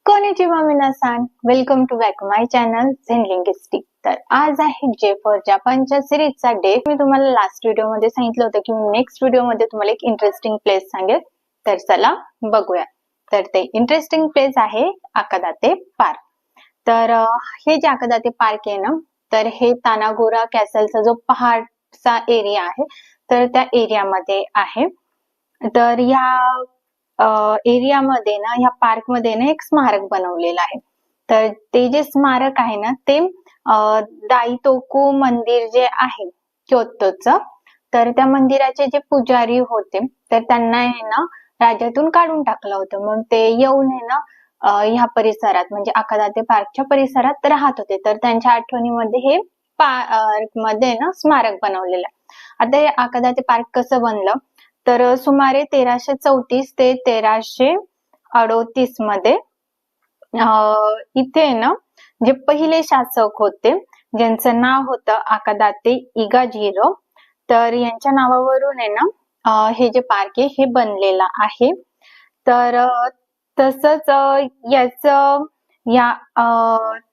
Konnichiwa मिनासान, welcome to back my channel Zen Linguistic. तर आज आहे जे फॉर जपानच्या सिरीजचा डे। मी तुम्हाला लास्ट व्हिडिओ मध्ये सांगितलं होतं की मी नेक्स्ट व्हिडिओ मध्ये तुम्हाला एक इंटरेस्टिंग प्लेस सांगेल, तर चला बघूया। तर ते इंटरेस्टिंग प्लेस आहे आकादाते पार्क। तर हे जे आकादाते पार्क आहे ना, तर हे तानागोरा कॅसलचा जो पहाडचा एरिया आहे, तर त्या एरियामध्ये आहे। तर या एरियामध्ये ना, ह्या पार्क मध्ये ना एक स्मारक बनवलेलं आहे। तर ते जे स्मारक आहे ना, ते दाईतोकू मंदिर जे आहे क्योतोचं, तर त्या मंदिराचे जे पुजारी होते, तर त्यांना आहे ना राज्यातून काढून टाकलं होतं। मग ते येऊन आहे ना ह्या परिसरात म्हणजे आकादाते पार्कच्या परिसरात राहत होते। तर त्यांच्या आठवणीमध्ये हे पार्क मध्ये ना स्मारक बनवलेलं आहे। आता हे आकादाते पार्क कसं बनलं, तर सुमारे 1334 ते 1338 मध्ये इथे ना जे पहिले शासक होते, ज्यांचं नाव होतं आकादाते इगाजिरो, तर यांच्या नावावरून आहे ना हे जे पार्क आहे हे बनलेलं आहे। तर तसंच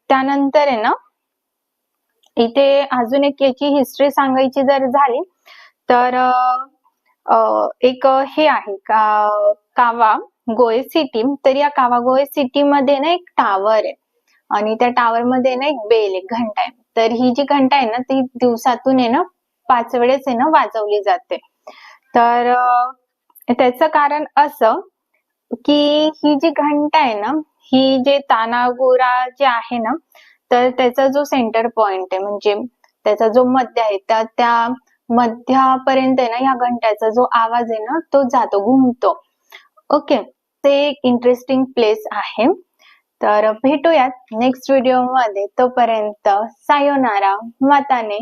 त्यानंतर आहे ना इथे अजून एक याची हिस्ट्री सांगायची जर झाली तर एक हे आहे कावागोए सिटी। तर या कावागोए सिटी मध्ये ना एक टावर आहे आणि त्या टावर मध्ये ना एक बेल आहे, घंटा आहे। तर ही जी घंटा आहे ना ती दिवसातून आहे ना 5 वेळेस आहे ना वाजवली जाते। तर त्याचं कारण असं की ही जी घंटा आहे ना, ही जे तानागोरा जे आहे ना, तर त्याचा जो सेंटर पॉइंट आहे म्हणजे त्याचा जो मध्य आहे, त्या मध्यापर्यंत आहे ना या घंट्याचा जो आवाज आहे ना तो जातो, घुमतो। ओके, ते एक इंटरेस्टिंग प्लेस आहे। तर भेटूयात नेक्स्ट व्हिडिओ मध्ये, तोपर्यंत सायोनारा, माताने।